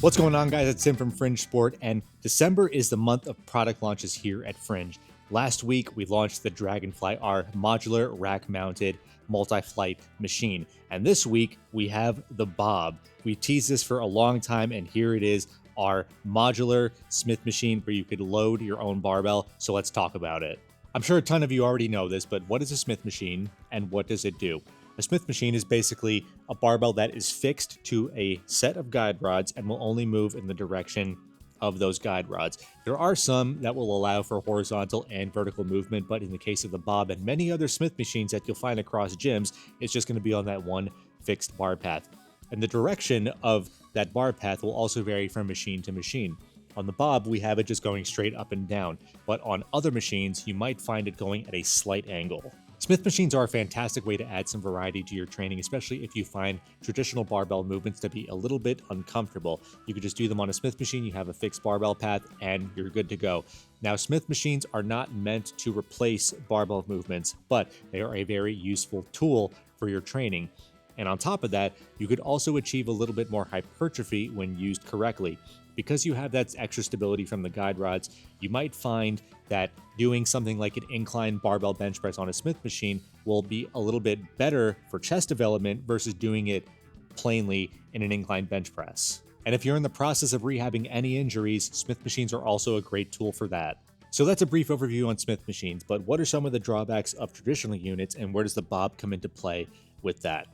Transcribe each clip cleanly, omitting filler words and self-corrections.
What's going on, guys? It's Tim from Fringe Sport, and December is the month of product launches here at Fringe. Last week, we launched the Dragonfly, our modular rack-mounted multi-flight machine. And this week, we have the Bob. We teased this for a long time, and here it is, our modular Smith machine where you could load your own barbell. So let's talk about it. I'm sure a ton of you already know this, but what is a Smith machine and what does it do? A Smith machine is basically a barbell that is fixed to a set of guide rods and will only move in the direction of those guide rods. There are some that will allow for horizontal and vertical movement, but in the case of the Bob and many other Smith machines that you'll find across gyms, it's just going to be on that one fixed bar path. And the direction of that bar path will also vary from machine to machine. On the Bob, we have it just going straight up and down, but on other machines, you might find it going at a slight angle. Smith machines are a fantastic way to add some variety to your training, especially if you find traditional barbell movements to be a little bit uncomfortable. You could just do them on a Smith machine, you have a fixed barbell path, and you're good to go. Now, Smith machines are not meant to replace barbell movements, but they are a very useful tool for your training. And on top of that, you could also achieve a little bit more hypertrophy when used correctly. Because you have that extra stability from the guide rods, you might find that doing something like an incline barbell bench press on a Smith machine will be a little bit better for chest development versus doing it plainly in an incline bench press. And if you're in the process of rehabbing any injuries, Smith machines are also a great tool for that. So that's a brief overview on Smith machines, but what are some of the drawbacks of traditional units and where does the Bob come into play with that?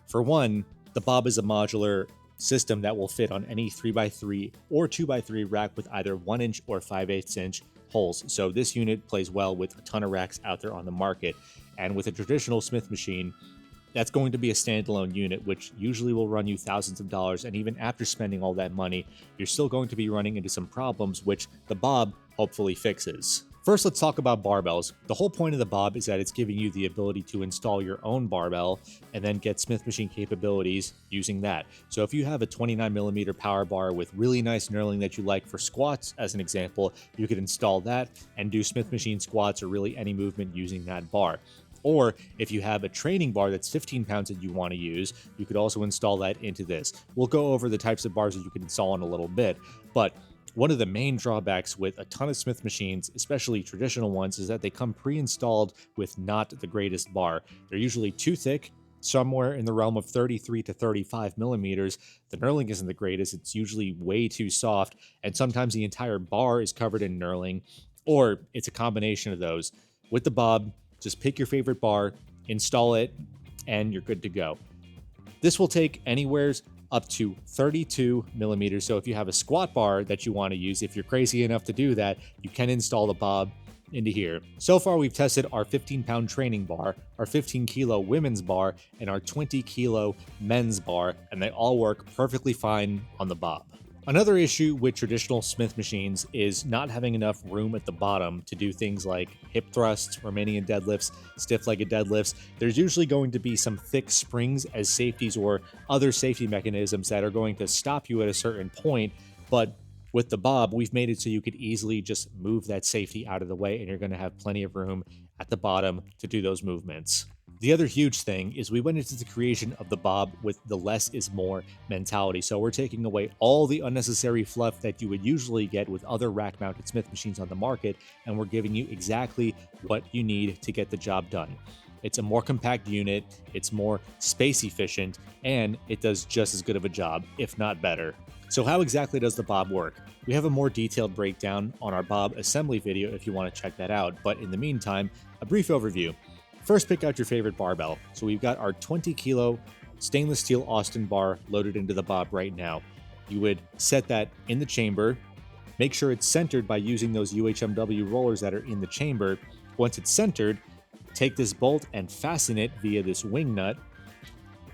For one, the Bob is a modular system that will fit on any 3x3 or 2x3 rack with either 1-inch or 5/8 inch holes. So this unit plays well with a ton of racks out there on the market. And with a traditional Smith machine, that's going to be a standalone unit, which usually will run you thousands of dollars. And even after spending all that money, you're still going to be running into some problems, which the Bob hopefully fixes. First, let's talk about barbells. The whole point of the Bob is that it's giving you the ability to install your own barbell and then get Smith machine capabilities using that. So if you have a 29mm power bar with really nice knurling that you like for squats, as an example, you could install that and do Smith machine squats or really any movement using that bar. Or if you have a training bar that's 15 pounds that you want to use, you could also install that into this. We'll go over the types of bars that you can install in a little bit, but one of the main drawbacks with a ton of Smith machines, especially traditional ones, is that they come pre-installed with not the greatest bar. They're usually too thick, somewhere in the realm of 33 to 35 millimeters. The knurling isn't the greatest, it's usually way too soft, and sometimes the entire bar is covered in knurling, or it's a combination of those. With the Bob, just pick your favorite bar, install it, and you're good to go. This will take anywhere up to 32 millimeters. So if you have a squat bar that you want to use, if you're crazy enough to do that, you can install the Bob into here. So far, we've tested our 15-pound training bar, our 15-kilo women's bar, and our 20-kilo men's bar, and they all work perfectly fine on the Bob. Another issue with traditional Smith machines is not having enough room at the bottom to do things like hip thrusts, Romanian deadlifts, stiff-legged deadlifts. There's usually going to be some thick springs as safeties or other safety mechanisms that are going to stop you at a certain point, but with the Bob, we've made it so you could easily just move that safety out of the way and you're going to have plenty of room at the bottom to do those movements. The other huge thing is we went into the creation of the Bob with the less is more mentality. So we're taking away all the unnecessary fluff that you would usually get with other rack-mounted Smith machines on the market, and we're giving you exactly what you need to get the job done. It's a more compact unit, it's more space efficient, and it does just as good of a job, if not better. So how exactly does the Bob work? We have a more detailed breakdown on our Bob assembly video if you want to check that out, but in the meantime, a brief overview. First, pick out your favorite barbell. So we've got our 20-kilo stainless steel Austin bar loaded into the Bob right now. You would set that in the chamber, make sure it's centered by using those UHMW rollers that are in the chamber. Once it's centered, take this bolt and fasten it via this wing nut.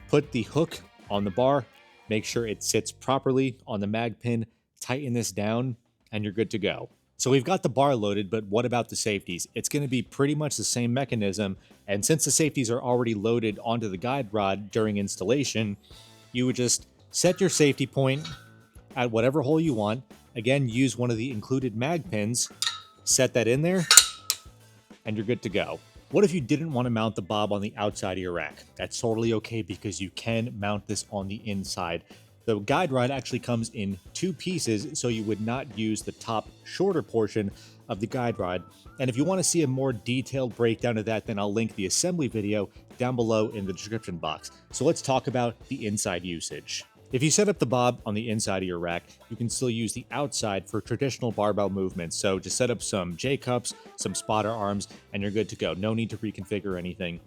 Put the hook on the bar, make sure it sits properly on the mag pin, tighten this down, and you're good to go. So we've got the bar loaded, but what about the safeties? It's going to be pretty much the same mechanism, and since the safeties are already loaded onto the guide rod during installation, you would just set your safety point at whatever hole you want. Again, use one of the included mag pins, set that in there, and you're good to go. What if you didn't want to mount the Bob on the outside of your rack? That's totally okay because you can mount this on the inside. The guide rod actually comes in two pieces, so you would not use the top shorter portion of the guide rod. And if you want to see a more detailed breakdown of that, then I'll link the assembly video down below in the description box. So let's talk about the inside usage. If you set up the bob on the inside of your rack, you can still use the outside for traditional barbell movements. So just set up some J-cups, some spotter arms, and you're good to go. No need to reconfigure anything.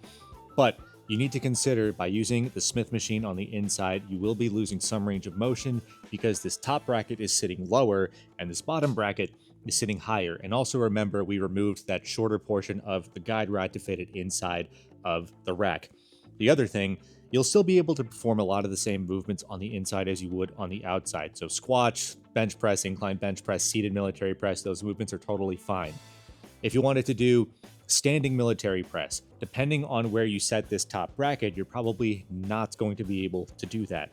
But you need to consider, by using the Smith machine on the inside, you will be losing some range of motion because this top bracket is sitting lower and this bottom bracket is sitting higher. And also remember, we removed that shorter portion of the guide rod to fit it inside of the rack. The other thing, you'll still be able to perform a lot of the same movements on the inside as you would on the outside. So squat, bench press, incline bench press, seated military press, those movements are totally fine. If you wanted to do standing military press, depending on where you set this top bracket, you're probably not going to be able to do that.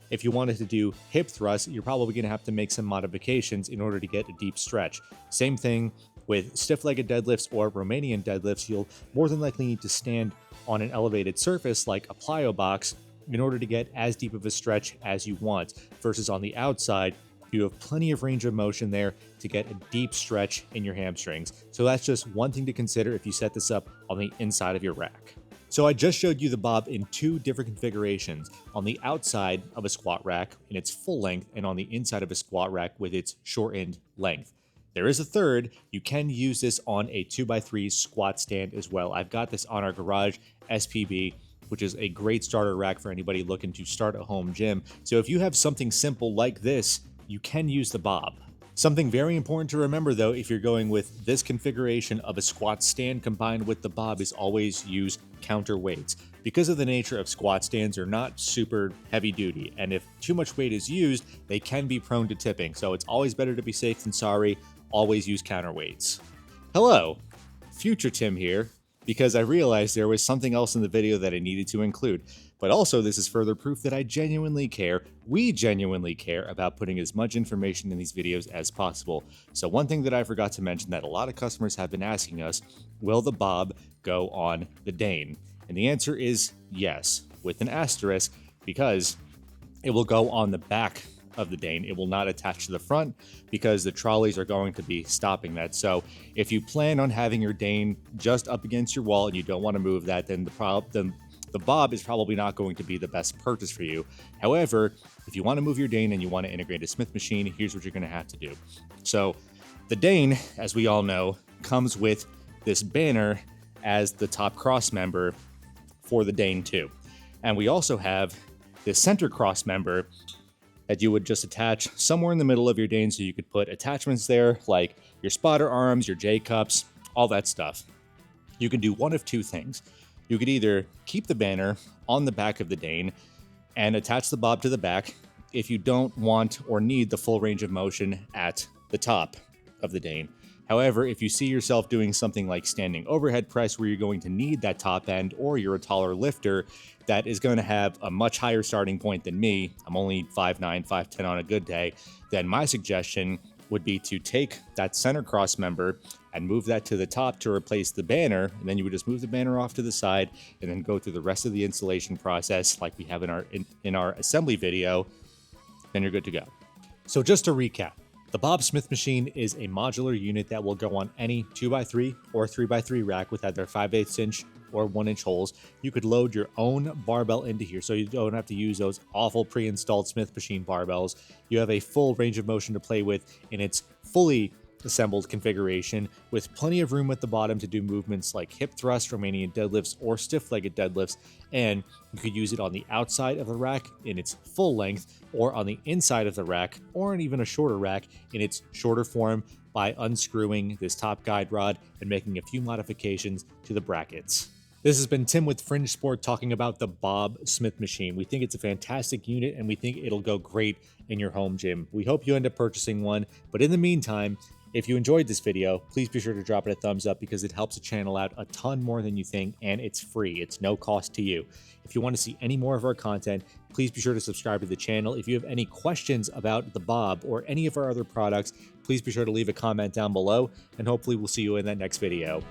If you wanted to do hip thrust, you're probably going to have to make some modifications in order to get a deep stretch. Same thing with stiff-legged deadlifts or Romanian deadlifts. You'll more than likely need to stand on an elevated surface like a plyo box in order to get as deep of a stretch as you want, versus on the outside, you have plenty of range of motion there to get a deep stretch in your hamstrings. So that's just one thing to consider if you set this up on the inside of your rack. So I just showed you the bob in two different configurations, on the outside of a squat rack in its full length and on the inside of a squat rack with its shortened length. There is a third. You can use this on a 2x3 squat stand as well. I've got this on our garage SPB, which is a great starter rack for anybody looking to start a home gym. So if you have something simple like this, you can use the bob. Something very important to remember though, if you're going with this configuration of a squat stand combined with the bob, is always use counterweights. Because of the nature of squat stands, they're not super heavy duty, and if too much weight is used, they can be prone to tipping. So it's always better to be safe than sorry. Always use counterweights. Hello, future Tim here, because I realized there was something else in the video that I needed to include. But also, this is further proof that I genuinely care, we genuinely care about putting as much information in these videos as possible. So one thing that I forgot to mention that a lot of customers have been asking us, will the bob go on the Dane? And the answer is yes, with an asterisk, because it will go on the back of the Dane. It will not attach to the front because the trolleys are going to be stopping that. So if you plan on having your Dane just up against your wall and you don't want to move that, then the bob is probably not going to be the best purchase for you. However, if you want to move your Dane and you want to integrate a Smith machine, here's what you're going to have to do. So the Dane, as we all know, comes with this banner as the top cross member for the Dane 2. And we also have this center cross member that you would just attach somewhere in the middle of your Dane, so you could put attachments there like your spotter arms, your J-cups, all that stuff. You can do one of two things. You could either keep the banner on the back of the Dane and attach the bob to the back if you don't want or need the full range of motion at the top of the Dane. However, if you see yourself doing something like standing overhead press where you're going to need that top end, or you're a taller lifter that is going to have a much higher starting point than me, I'm only 5'9", 5'10" on a good day, then my suggestion would be to take that center cross member and move that to the top to replace the banner, and then you would just move the banner off to the side and then go through the rest of the installation process like we have in our assembly video, then you're good to go. So just to recap, the Bob Smith machine is a modular unit that will go on any 2x3 or 3x3 rack with either 5/8 inch or 1-inch holes. You could load your own barbell into here, so you don't have to use those awful pre-installed Smith machine barbells. You have a full range of motion to play with in its fully assembled configuration, with plenty of room at the bottom to do movements like hip thrust, Romanian deadlifts, or stiff-legged deadlifts, and you could use it on the outside of the rack in its full length, or on the inside of the rack, or in even a shorter rack in its shorter form by unscrewing this top guide rod and making a few modifications to the brackets. This has been Tim with Fringe Sport talking about the Bob Smith machine. We think it's a fantastic unit and we think it'll go great in your home gym. We hope you end up purchasing one, but in the meantime, if you enjoyed this video, please be sure to drop it a thumbs up because it helps the channel out a ton more than you think, and it's free. It's no cost to you. If you want to see any more of our content, please be sure to subscribe to the channel. If you have any questions about the Bob or any of our other products, please be sure to leave a comment down below, and hopefully we'll see you in that next video.